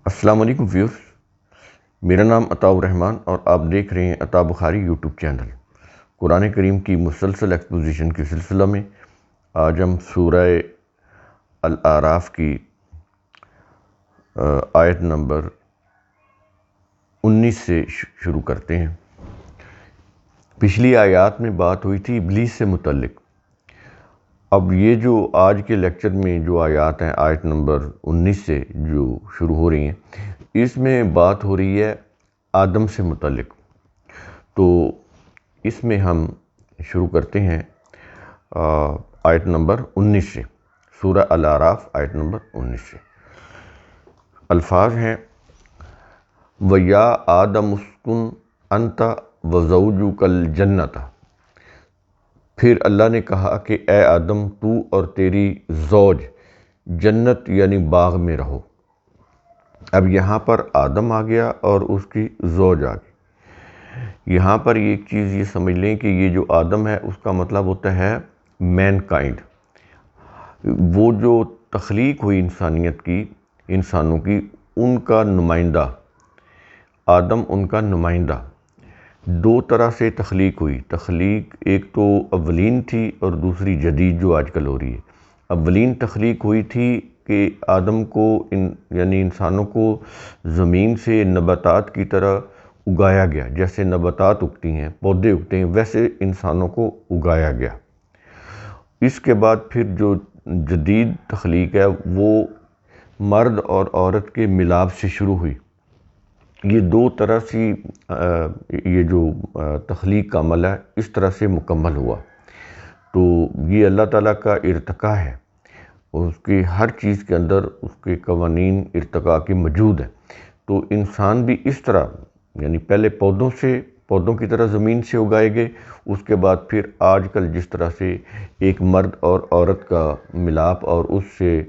السلام علیکم ویورز، میرا نام عطاء الرحمن اور آپ دیکھ رہے ہیں عطاء بخاری یوٹیوب چینل۔ قرآن کریم کی مسلسل ایکسپوزیشن کے سلسلہ میں آج ہم سورہ الاعراف کی آیت نمبر 19 سے شروع کرتے ہیں۔ پچھلی آیات میں بات ہوئی تھی ابلیس سے متعلق۔ اب یہ جو آج کے لیکچر میں جو آیات ہیں آیت نمبر 19 سے جو شروع ہو رہی ہیں، اس میں بات ہو رہی ہے آدم سے متعلق۔ تو اس میں ہم شروع کرتے ہیں آیت نمبر 19 سے، سورہ الاعراف آیت نمبر 19 سے۔ الفاظ ہیں وَيَا آدَمُ اسْكُنْ أَنْتَ وَزَوْجُكَ الْجَنَّةَ۔ پھر اللہ نے کہا کہ اے آدم، تو اور تیری زوج جنت یعنی باغ میں رہو۔ اب یہاں پر آدم آ گیا اور اس کی زوج آ گئی۔ یہاں پر ایک چیز یہ سمجھ لیں کہ یہ جو آدم ہے اس کا مطلب ہوتا ہے مین کائنڈ، وہ جو تخلیق ہوئی انسانیت کی، انسانوں کی، ان کا نمائندہ آدم، ان کا نمائندہ۔ دو طرح سے تخلیق ہوئی، تخلیق ایک تو اولین تھی اور دوسری جدید جو آج کل ہو رہی ہے۔ اولین تخلیق ہوئی تھی کہ آدم کو یعنی انسانوں کو زمین سے نباتات کی طرح اگایا گیا، جیسے نباتات اگتی ہیں، پودے اگتے ہیں، ویسے انسانوں کو اگایا گیا۔ اس کے بعد پھر جو جدید تخلیق ہے وہ مرد اور عورت کے ملاپ سے شروع ہوئی۔ یہ دو طرح سے یہ جو تخلیق کا عمل ہے اس طرح سے مکمل ہوا۔ تو یہ اللہ تعالیٰ کا ارتقاء ہے، اس کی ہر چیز کے اندر اس کے قوانین ارتقاء کے موجود ہیں۔ تو انسان بھی اس طرح یعنی پہلے پودوں کی طرح زمین سے اگائے گئے، اس کے بعد پھر آج کل جس طرح سے ایک مرد اور عورت کا ملاپ اور اس سے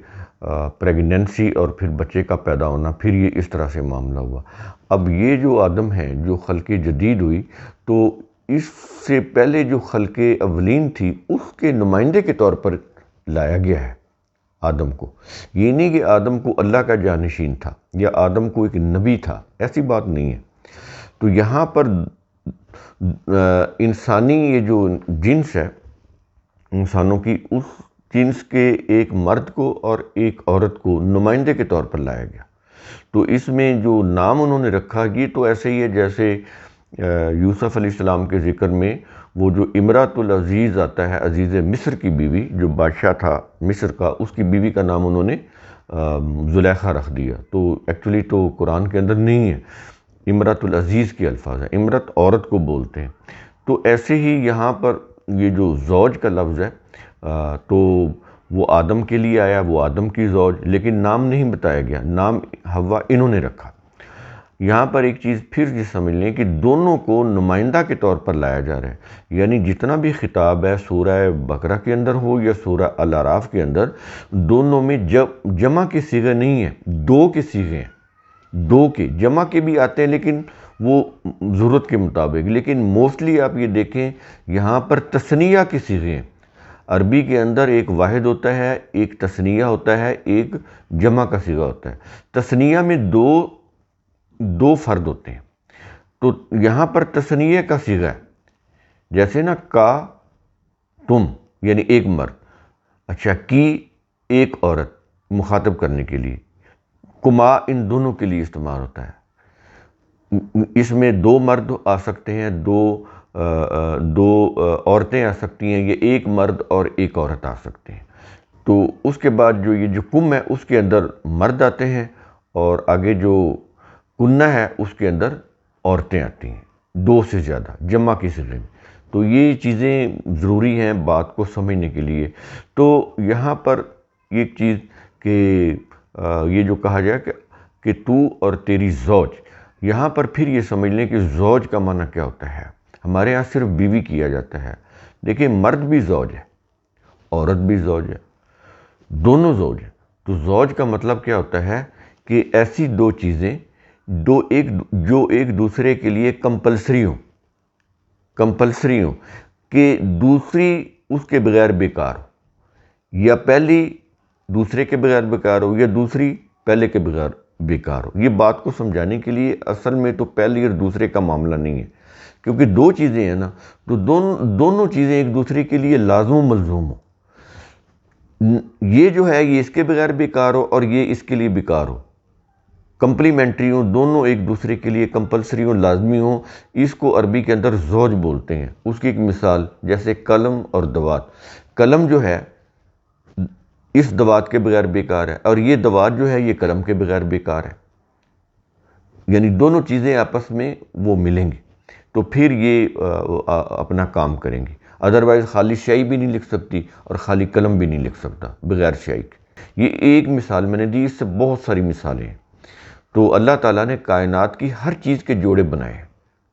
پریگننسی اور پھر بچے کا پیدا ہونا، پھر یہ اس طرح سے معاملہ ہوا۔ اب یہ جو آدم ہے جو خلق جدید ہوئی، تو اس سے پہلے جو خلق اولین تھی اس کے نمائندے کے طور پر لایا گیا ہے آدم کو۔ یہ نہیں کہ آدم کو اللہ کا جانشین تھا یا آدم کو ایک نبی تھا، ایسی بات نہیں ہے۔ تو یہاں پر انسانی یہ جو جنس ہے انسانوں کی، اس جنس کے ایک مرد کو اور ایک عورت کو نمائندے کے طور پر لایا گیا۔ تو اس میں جو نام انہوں نے رکھا یہ تو ایسے ہی ہے جیسے یوسف علیہ السلام کے ذکر میں وہ جو امراۃ العزیز آتا ہے، عزیز مصر کی بیوی، جو بادشاہ تھا مصر کا، اس کی بیوی کا نام انہوں نے زلیخا رکھ دیا۔ تو ایکچولی تو قرآن کے اندر نہیں ہے، امراۃ العزیز کے الفاظ ہیں، امرت عورت کو بولتے ہیں۔ تو ایسے ہی یہاں پر یہ جو زوج کا لفظ ہے تو وہ آدم کے لیے آیا، وہ آدم کی زوج، لیکن نام نہیں بتایا گیا، نام حوا انہوں نے رکھا۔ یہاں پر ایک چیز پھر یہ سمجھ لیں کہ دونوں کو نمائندہ کے طور پر لایا جا رہا ہے، یعنی جتنا بھی خطاب ہے سورہ بقرہ کے اندر ہو یا سورہ الاعراف کے اندر، دونوں میں جمع کے صیغے نہیں ہیں، دو کے صیغے ہیں۔ دو کے جمع کے بھی آتے ہیں لیکن وہ ضرورت کے مطابق، لیکن موسٹلی آپ یہ دیکھیں یہاں پر تثنیہ کے صیغے ہیں۔ عربی کے اندر ایک واحد ہوتا ہے، ایک تثنیہ ہوتا ہے، ایک جمع کا صیغہ ہوتا ہے۔ تثنیہ میں دو فرد ہوتے ہیں، تو یہاں پر تثنیہ کا صیغہ ہے، جیسے نا کا تم یعنی ایک مرد، اچھا کی ایک عورت مخاطب کرنے کے لیے، کما ان دونوں کے لیے استعمال ہوتا ہے۔ اس میں دو مرد آ سکتے ہیں، دو عورتیں آ سکتی ہیں، یہ ایک مرد اور ایک عورت آ سکتے ہیں۔ تو اس کے بعد یہ جو کم ہے اس کے اندر مرد آتے ہیں، اور آگے جو کنہ ہے اس کے اندر عورتیں آتی ہیں، دو سے زیادہ جمع کی صیغے میں۔ تو یہ چیزیں ضروری ہیں بات کو سمجھنے کے لیے۔ تو یہاں پر ایک چیز کہ یہ جو کہا جائے کہ تو اور تیری زوج، یہاں پر پھر یہ سمجھ لیں کہ زوج کا معنی کیا ہوتا ہے۔ ہمارے ہاں صرف بیوی کیا جاتا ہے، دیکھیں مرد بھی زوج ہے، عورت بھی زوج ہے، دونوں زوج ہیں۔ تو زوج کا مطلب کیا ہوتا ہے کہ ایسی دو چیزیں جو ایک دوسرے کے لیے کمپلسری ہوں کہ دوسری اس کے بغیر بیکار ہو، یا پہلی دوسرے کے بغیر بیکار ہو، یا دوسری پہلے کے بغیر بیکار ہو۔ یہ بات کو سمجھانے کے لیے اصل میں تو پہلے اور دوسرے کا معاملہ نہیں ہے، کیونکہ دو چیزیں ہیں نا، تو دونوں چیزیں ایک دوسرے کے لیے لازم و ملزوم ہو۔ یہ جو ہے یہ اس کے بغیر بیکار ہو اور یہ اس کے لیے بیکار ہو، کمپلیمنٹری ہوں، دونوں ایک دوسرے کے لیے کمپلسری ہوں، لازمی ہوں۔ اس کو عربی کے اندر زوج بولتے ہیں۔ اس کی ایک مثال جیسے قلم اور دوات، قلم جو ہے اس دوات کے بغیر بیکار ہے، اور یہ دوات جو ہے یہ قلم کے بغیر بیکار ہے، یعنی دونوں چیزیں آپس میں وہ ملیں گی تو پھر یہ اپنا کام کریں گی۔ ادروائز خالی شائی بھی نہیں لکھ سکتی اور خالی قلم بھی نہیں لکھ سکتا بغیر شائی کے۔ یہ ایک مثال میں نے دی، اس سے بہت ساری مثالیں ہیں۔ تو اللہ تعالیٰ نے کائنات کی ہر چیز کے جوڑے بنائے ہیں،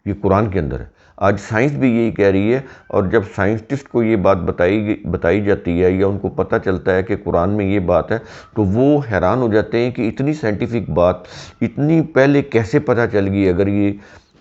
یہ قرآن کے اندر ہے۔ آج سائنس بھی یہی کہہ رہی ہے، اور جب سائنسٹسٹ کو یہ بات بتائی جاتی ہے یا ان کو پتہ چلتا ہے کہ قرآن میں یہ بات ہے، تو وہ حیران ہو جاتے ہیں کہ اتنی سائنٹیفک بات اتنی پہلے کیسے پتہ چل گئی، اگر یہ،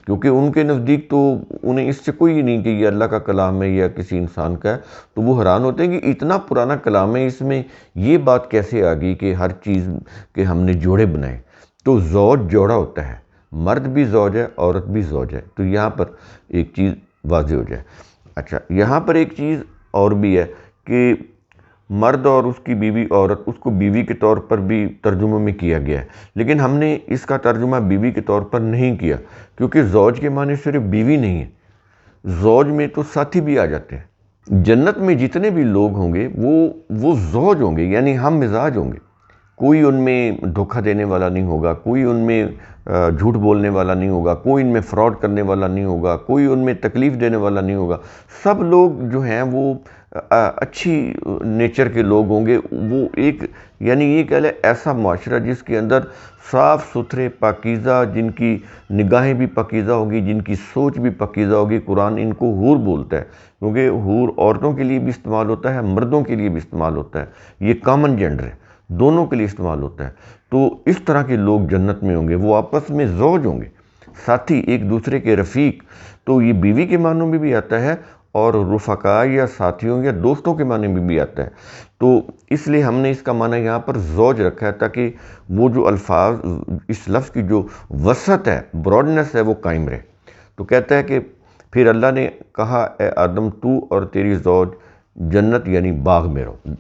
کیونکہ ان کے نزدیک تو انہیں اس سے کوئی نہیں کہ یہ اللہ کا کلام ہے یا کسی انسان کا ہے، تو وہ حیران ہوتے ہیں کہ اتنا پرانا کلام ہے، اس میں یہ بات کیسے آ گئی کہ ہر چیز کے ہم نے جوڑے بنائے۔ تو زوج جوڑا ہوتا ہے، مرد بھی زوج ہے، عورت بھی زوج ہے۔ تو یہاں پر ایک چیز واضح ہو جائے۔ اچھا، یہاں پر ایک چیز اور بھی ہے کہ مرد اور اس کی بیوی عورت، اس کو بیوی کے طور پر بھی ترجمہ میں کیا گیا ہے، لیکن ہم نے اس کا ترجمہ بیوی کے طور پر نہیں کیا، کیونکہ زوج کے معنی صرف بیوی نہیں ہے، زوج میں تو ساتھی بھی آ جاتے ہیں۔ جنت میں جتنے بھی لوگ ہوں گے وہ زوج ہوں گے، یعنی ہم مزاج ہوں گے۔ کوئی ان میں دھوکہ دینے والا نہیں ہوگا، کوئی ان میں جھوٹ بولنے والا نہیں ہوگا، کوئی ان میں فراڈ کرنے والا نہیں ہوگا، کوئی ان میں تکلیف دینے والا نہیں ہوگا۔ سب لوگ جو ہیں وہ اچھی نیچر کے لوگ ہوں گے۔ وہ ایک، یعنی یہ کہہ لیں ایسا معاشرہ جس کے اندر صاف ستھرے پاکیزہ، جن کی نگاہیں بھی پاکیزہ ہوگی، جن کی سوچ بھی پاکیزہ ہوگی۔ قرآن ان کو حور بولتا ہے، کیونکہ حور عورتوں کے لیے بھی استعمال ہوتا ہے، مردوں کے لیے بھی استعمال ہوتا ہے، یہ کامن جینڈر ہے، دونوں کے لیے استعمال ہوتا ہے۔ تو اس طرح کے لوگ جنت میں ہوں گے، وہ آپس میں زوج ہوں گے، ساتھی، ایک دوسرے کے رفیق۔ تو یہ بیوی کے معنوں میں بھی آتا ہے اور رفقاء یا ساتھیوں یا دوستوں کے معنی میں بھی آتا ہے۔ تو اس لیے ہم نے اس کا معنی یہاں پر زوج رکھا ہے، تاکہ وہ جو الفاظ، اس لفظ کی جو وسعت ہے، براڈنس ہے، وہ قائم رہے۔ تو کہتا ہے کہ پھر اللہ نے کہا، اے آدم، تو اور تیری زوج جنت یعنی باغ میں رہو۔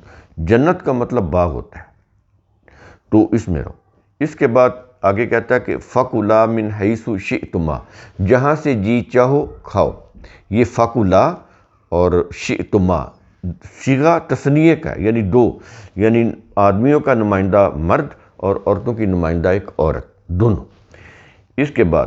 جنت کا مطلب باغ ہوتا ہے، تو اس میں رہو۔ اس کے بعد آگے کہتا ہے کہ فَكُلَا مِنْ حَيْثُ شِئْتُمَا، جہاں سے جی چاہو کھاؤ۔ یہ فَكُلَا اور شِئْتُمَا صیغہ تثنیہ کا ہے، یعنی دو، یعنی آدمیوں کا نمائندہ مرد اور عورتوں کی نمائندہ ایک عورت، دونوں۔ اس کے بعد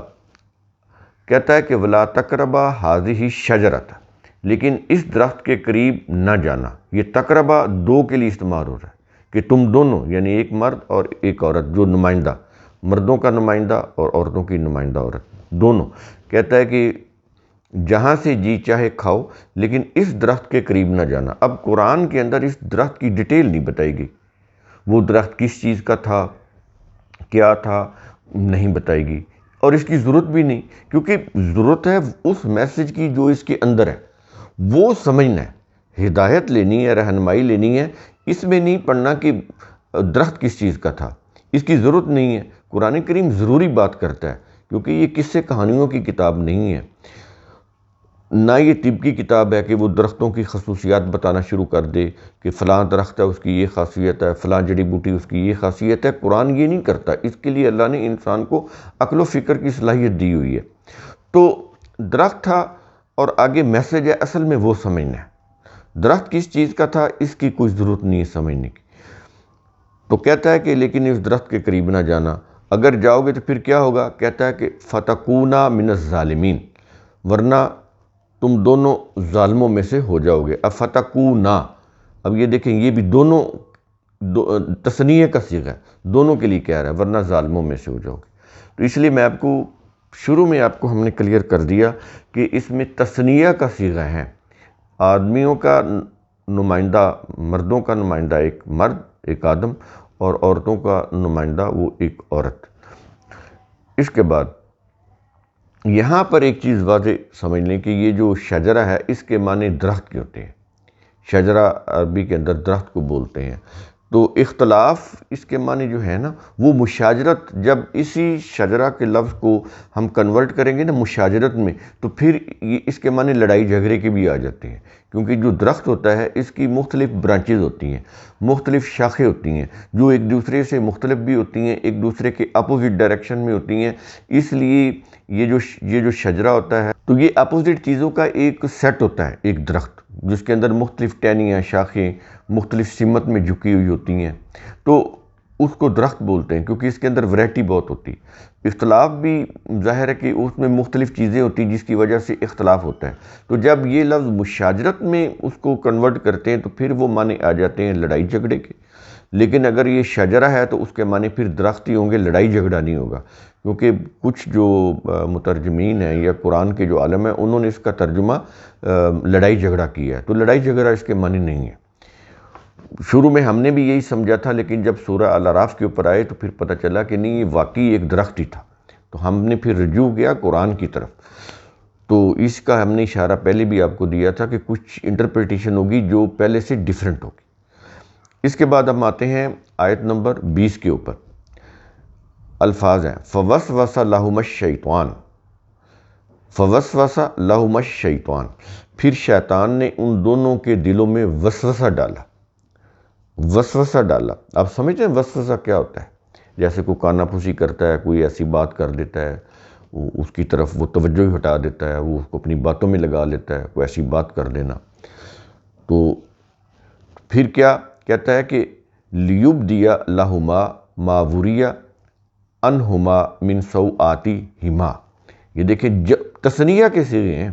کہتا ہے کہ وَلَا تَقْرَبَا هَٰذِهِ الشَّجَرَةَ، لیکن اس درخت کے قریب نہ جانا۔ یہ تقربہ دو کے لیے استعمال ہو رہا ہے کہ تم دونوں، یعنی ایک مرد اور ایک عورت، جو نمائندہ، مردوں کا نمائندہ اور عورتوں کی نمائندہ عورت، دونوں۔ کہتا ہے کہ جہاں سے جی چاہے کھاؤ، لیکن اس درخت کے قریب نہ جانا۔ اب قرآن کے اندر اس درخت کی ڈیٹیل نہیں بتائی گئی، وہ درخت کس چیز کا تھا، کیا تھا، نہیں بتائی گئی، اور اس کی ضرورت بھی نہیں، کیونکہ ضرورت ہے اس میسج کی جو اس کے اندر ہے، وہ سمجھنا ہے، ہدایت لینی ہے، رہنمائی لینی ہے۔ اس میں نہیں پڑھنا کہ درخت کس چیز کا تھا، اس کی ضرورت نہیں ہے۔ قرآن کریم ضروری بات کرتا ہے، کیونکہ یہ قصے کہانیوں کی کتاب نہیں ہے، نہ یہ طب کی کتاب ہے کہ وہ درختوں کی خصوصیات بتانا شروع کر دے کہ فلاں درخت ہے، اس کی یہ خاصیت ہے، فلاں جڑی بوٹی اس کی یہ خاصیت ہے۔ قرآن یہ نہیں کرتا، اس کے لیے اللہ نے انسان کو عقل و فکر کی صلاحیت دی ہوئی ہے۔ تو درخت تھا اور آگے میسج ہے، اصل میں وہ سمجھنا ہے۔ درخت کس چیز کا تھا، اس کی کوئی ضرورت نہیں ہے سمجھنے کی۔ تو کہتا ہے کہ لیکن اس درخت کے قریب نہ جانا، اگر جاؤ گے تو پھر کیا ہوگا؟ کہتا ہے کہ فَتَكُونَا مِنَ الظَّالِمِينَ، ورنہ تم دونوں ظالموں میں سے ہو جاؤ گے۔ فَتَكُونَا، اب یہ دیکھیں، یہ بھی دونوں تثنیہ کا صیغہ ہے، دونوں کے لیے کہہ رہا ہے، ورنہ ظالموں میں سے ہو جاؤ گے۔ تو اس لیے میں آپ کو شروع میں آپ کو ہم نے کلیئر کر دیا کہ اس میں تثنیہ کا صیغہ ہے، آدمیوں کا نمائندہ، مردوں کا نمائندہ ایک مرد، ایک آدم، اور عورتوں کا نمائندہ وہ ایک عورت۔ اس کے بعد یہاں پر ایک چیز واضح سمجھ لیں کہ یہ جو شجرہ ہے، اس کے معنی درخت کے ہوتے ہیں۔ شجرہ عربی کے اندر درخت کو بولتے ہیں۔ تو اختلاف اس کے معنی جو ہے نا وہ مشاجرت، جب اسی شجرہ کے لفظ کو ہم کنورٹ کریں گے نا مشاجرت میں، تو پھر اس کے معنی لڑائی جھگڑے کے بھی آ جاتے ہیں، کیونکہ جو درخت ہوتا ہے اس کی مختلف برانچز ہوتی ہیں، مختلف شاخیں ہوتی ہیں جو ایک دوسرے سے مختلف بھی ہوتی ہیں، ایک دوسرے کے اپوزٹ ڈائریکشن میں ہوتی ہیں۔ اس لیے یہ جو شجرہ ہوتا ہے تو یہ اپوزٹ چیزوں کا ایک سیٹ ہوتا ہے، ایک درخت جس کے اندر مختلف ٹہنیاں، شاخیں مختلف سمت میں جھکی ہوئی ہوتی ہیں، تو اس کو درخت بولتے ہیں کیونکہ اس کے اندر ویرائٹی بہت ہوتی ہے۔ اختلاف بھی ظاہر ہے کہ اس میں مختلف چیزیں ہوتی ہیں جس کی وجہ سے اختلاف ہوتا ہے، تو جب یہ لفظ مشاجرت میں اس کو کنورٹ کرتے ہیں تو پھر وہ معنی آ جاتے ہیں لڑائی جھگڑے کے۔ لیکن اگر یہ شجرہ ہے تو اس کے معنی پھر درخت ہی ہوں گے، لڑائی جھگڑا نہیں ہوگا، کیونکہ کچھ جو مترجمین ہیں یا قرآن کے جو عالم ہیں انہوں نے اس کا ترجمہ لڑائی جھگڑا کیا ہے، تو لڑائی جھگڑا اس کے معنی نہیں ہے۔ شروع میں ہم نے بھی یہی سمجھا تھا، لیکن جب سورہ الاعراف کے اوپر آئے تو پھر پتہ چلا کہ نہیں، یہ واقعی ایک درخت ہی تھا، تو ہم نے پھر رجوع کیا قرآن کی طرف۔ تو اس کا ہم نے اشارہ پہلے بھی آپ کو دیا تھا کہ کچھ انٹرپریٹیشن ہوگی جو پہلے سے ڈیفرنٹ ہوگی۔ اس کے بعد ہم آتے ہیں آیت نمبر 20 کے اوپر، الفاظ ہیں فَوَسْوَسَ لَهُمَ الشَّيْطَانُ، فَوَسْوَسَ لَهُمَ الشَّيْطَانُ، پھر شیطان نے ان دونوں کے دلوں میں وسوسہ ڈالا۔ وسوسہ ڈالا، آپ سمجھتے ہیں وسوسہ کیا ہوتا ہے؟ جیسے کوئی کانا پھوسی کرتا ہے، کوئی ایسی بات کر دیتا ہے، اس کی طرف وہ توجہ ہی ہٹا دیتا ہے، وہ اس کو اپنی باتوں میں لگا لیتا ہے، کوئی ایسی بات کر دینا۔ تو پھر کیا کہتا ہے کہ لِيُبْدِيَ لَهُمَا مَا وُرِيَ عَنْهُمَا مِنْ سَوْآتِهِمَا، یہ دیکھیں تثنیہ کے صیغے ہیں،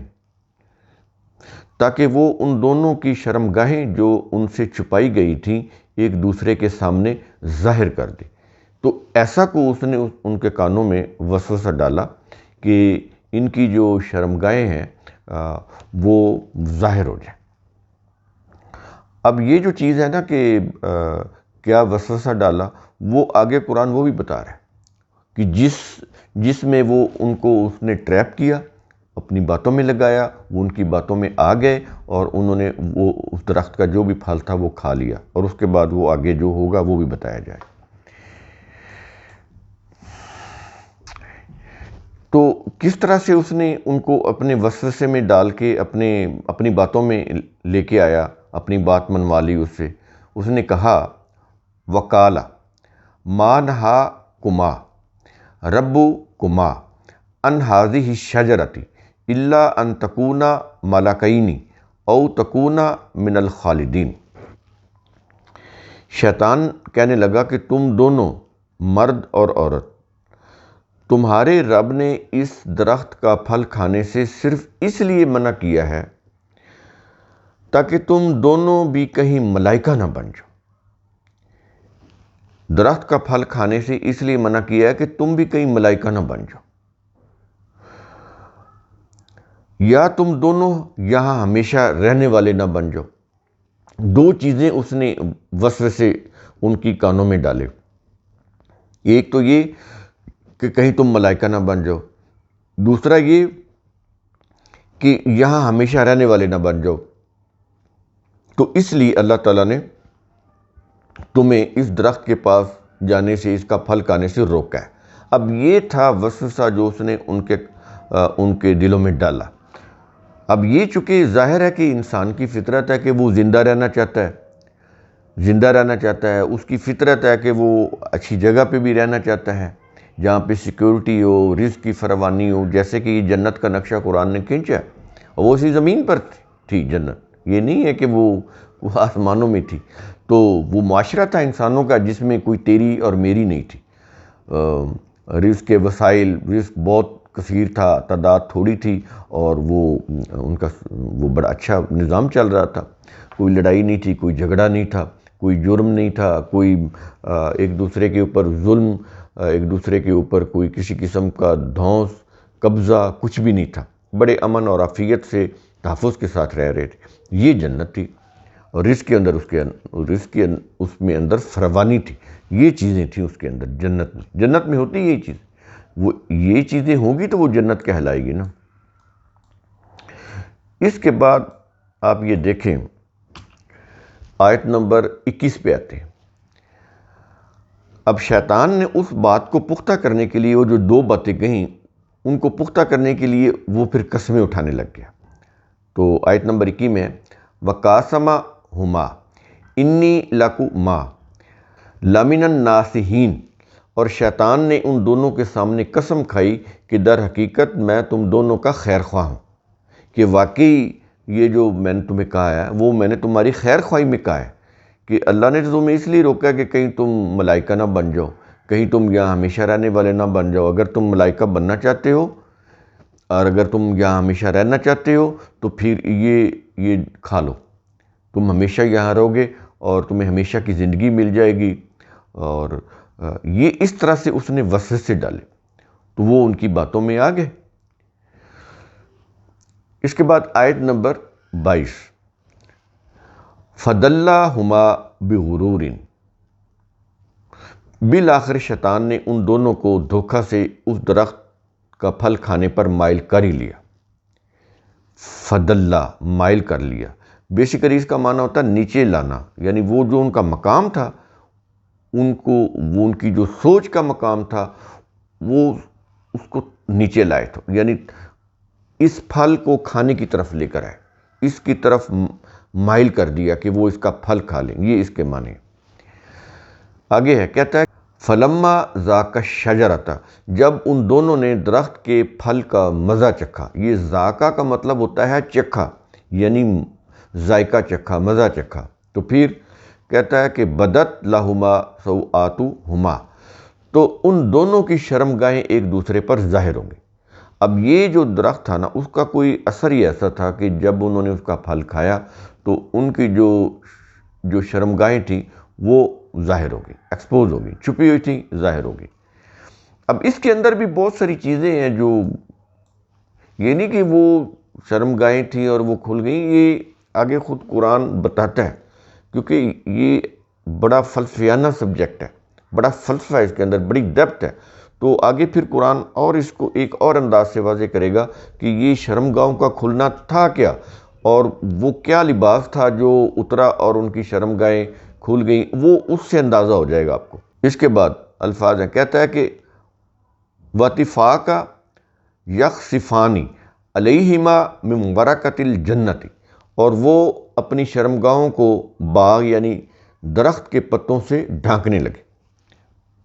تاکہ وہ ان دونوں کی شرمگاہیں جو ان سے چھپائی گئی تھیں ایک دوسرے کے سامنے ظاہر کر دے۔ تو ایسا کو اس نے ان کے کانوں میں وسوسہ ڈالا کہ ان کی جو شرمگاہیں ہیں وہ ظاہر ہو جائیں۔ اب یہ جو چیز ہے نا کہ کیا وسوسہ ڈالا، وہ آگے قرآن وہ بھی بتا رہا ہے کہ جس میں وہ ان کو اس نے ٹریپ کیا، اپنی باتوں میں لگایا، وہ ان کی باتوں میں آ گئے اور انہوں نے وہ اس درخت کا جو بھی پھل تھا وہ کھا لیا، اور اس کے بعد وہ آگے جو ہوگا وہ بھی بتایا جائے۔ تو کس طرح سے اس نے ان کو اپنے وسوسے میں ڈال کے اپنی باتوں میں لے کے آیا، اپنی بات منوا لی اس سے۔ اس نے کہا وَقَالَ مَا نَهَاكُمَا رَبُّكُمَا عَنْ هَٰذِهِ الشَّجَرَةِ إِلَّا أَن تَكُونَا مَلَكَيْنِ أَوْ تَكُونَا مِنَ الْخَالِدِينَ۔ شیطان کہنے لگا کہ تم دونوں مرد اور عورت، تمہارے رب نے اس درخت کا پھل کھانے سے صرف اس لیے منع کیا ہے تاکہ تم دونوں بھی کہیں ملائکہ نہ بن جاؤ۔ درخت کا پھل کھانے سے اس لیے منع کیا ہے کہ تم بھی کہیں ملائکہ نہ بن جاؤ، یا تم دونوں یہاں ہمیشہ رہنے والے نہ بن جاؤ۔ دو چیزیں اس نے وسوسے ان کی کانوں میں ڈالے، ایک تو یہ کہ کہیں تم ملائکہ نہ بن جاؤ، دوسرا یہ کہ یہاں ہمیشہ رہنے والے نہ بن جاؤ۔ تو اس لیے اللہ تعالیٰ نے تمہیں اس درخت کے پاس جانے سے، اس کا پھل کھانے سے روکا ہے۔ اب یہ تھا وسوسہ جو اس نے ان کے دلوں میں ڈالا۔ اب یہ چونکہ ظاہر ہے کہ انسان کی فطرت ہے کہ وہ زندہ رہنا چاہتا ہے، اس کی فطرت ہے کہ وہ اچھی جگہ پہ بھی رہنا چاہتا ہے جہاں پہ سیکیورٹی ہو، رزق کی فراوانی ہو، جیسے کہ یہ جنت کا نقشہ قرآن نے کھینچا ہے، اور وہ اسی زمین پر تھی جنت، یہ نہیں ہے کہ وہ آسمانوں میں تھی۔ تو وہ معاشرہ تھا انسانوں کا جس میں کوئی تیری اور میری نہیں تھی، رزق کے وسائل، رزق بہت کثیر تھا، تعداد تھوڑی تھی، اور وہ بڑا اچھا نظام چل رہا تھا، کوئی لڑائی نہیں تھی، کوئی جھگڑا نہیں تھا، کوئی جرم نہیں تھا، کوئی ایک دوسرے کے اوپر ظلم، ایک دوسرے کے اوپر کوئی کسی قسم کا دھونس، قبضہ، کچھ بھی نہیں تھا، بڑے امن اور عافیت سے تحفظ کے ساتھ رہ رہے تھے۔ یہ جنت تھی، اور رزق کے اندر اس میں اندر فراوانی تھی، یہ چیزیں تھیں اس کے اندر جنت میں ہوتی یہ چیز، وہ یہ چیزیں ہوں گی تو وہ جنت کہلائے گی نا۔ اس کے بعد آپ یہ دیکھیں آیت نمبر 21 پہ آتے ہیں اب شیطان نے اس بات کو پختہ کرنے کے لیے، وہ جو دو باتیں کہیں ان کو پختہ کرنے کے لیے وہ پھر قسمیں اٹھانے لگ گیا۔ تو آیت نمبر 21 میں وَقَاسَمَهُمَا إِنِّي لَكُمَا لَمِنَ النَّاصِحِينَ، اور شیطان نے ان دونوں کے سامنے قسم کھائی کہ در حقیقت میں تم دونوں کا خیر خواہ ہوں، کہ واقعی یہ جو میں نے تمہیں کہا ہے وہ میں نے تمہاری خیر خواہی میں کہا ہے، کہ اللہ نے تو تمہیں اس لیے روکا کہ کہیں تم ملائکہ نہ بن جاؤ، کہیں تم یہاں ہمیشہ رہنے والے نہ بن جاؤ۔ اگر تم ملائکہ بننا چاہتے ہو اور اگر تم یہاں ہمیشہ رہنا چاہتے ہو تو پھر یہ کھا لو، تم ہمیشہ یہاں رہو گے اور تمہیں ہمیشہ کی زندگی مل جائے گی۔ اور یہ اس طرح سے اس نے وسوسے ڈالے تو وہ ان کی باتوں میں آ گئے۔ اس کے بعد آیت نمبر 22 فَدَلَّاهُمَا بِغُرُورٍ، بالآخر شیطان نے ان دونوں کو دھوکہ سے اس درخت کا پھل کھانے پر مائل کر ہی لیا۔ فَدَلَّا، مائل کر لیا، بیسیکلی اس کا معنی ہوتا ہے نیچے لانا، یعنی وہ جو ان کا مقام تھا، وہ ان کی جو سوچ کا مقام تھا وہ اس کو نیچے لائے تھے، یعنی اس پھل کو کھانے کی طرف لے کر آئے، اس کی طرف مائل کر دیا کہ وہ اس کا پھل کھا لیں۔ یہ اس کے معنی ہے۔ آگے ہے، کہتا ہے فَلَمَّا ذَاقَ الشَّجَرَةَ، جب ان دونوں نے درخت کے پھل کا مزہ چکھا۔ یہ ذائقہ کا مطلب ہوتا ہے چکھا، یعنی ذائقہ چکھا، مزہ چکھا۔ تو پھر کہتا ہے کہ بدت لہما سوآتہما، تو ان دونوں کی شرمگاہیں ایک دوسرے پر ظاہر ہوں گی۔ اب یہ جو درخت تھا نا، اس کا کوئی اثر ہی ایسا تھا کہ جب انہوں نے اس کا پھل کھایا تو ان کی جو شرمگاہیں تھیں وہ ظاہر ہوگی، ایکسپوز ہوگی، چھپی ہوئی تھیں، ظاہر ہوگی۔ اب اس کے اندر بھی بہت ساری چیزیں ہیں جو یہ نہیں کہ وہ شرمگاہیں تھیں اور وہ کھل گئیں، یہ آگے خود قرآن بتاتا ہے، کیونکہ یہ بڑا فلسفیانہ سبجیکٹ ہے، بڑا فلسفہ ہے اس کے اندر، بڑی ڈیپتھ ہے۔ تو آگے پھر قرآن اور اس کو ایک اور انداز سے واضح کرے گا کہ یہ شرمگاہوں کا کھلنا تھا کیا، اور وہ کیا لباس تھا جو اترا اور ان کی شرمگاہیں کھل گئیں، وہ اس سے اندازہ ہو جائے گا آپ کو۔ اس کے بعد الفاظ ہیں، کہتا ہے کہ وَاتِفَاقَ یَخْصِفَانِ عَلَیْہِمَا مِن وَرَقَتِ الْجَنَّةِ، اور وہ اپنی شرمگاہوں کو باغ یعنی درخت کے پتوں سے ڈھانکنے لگے۔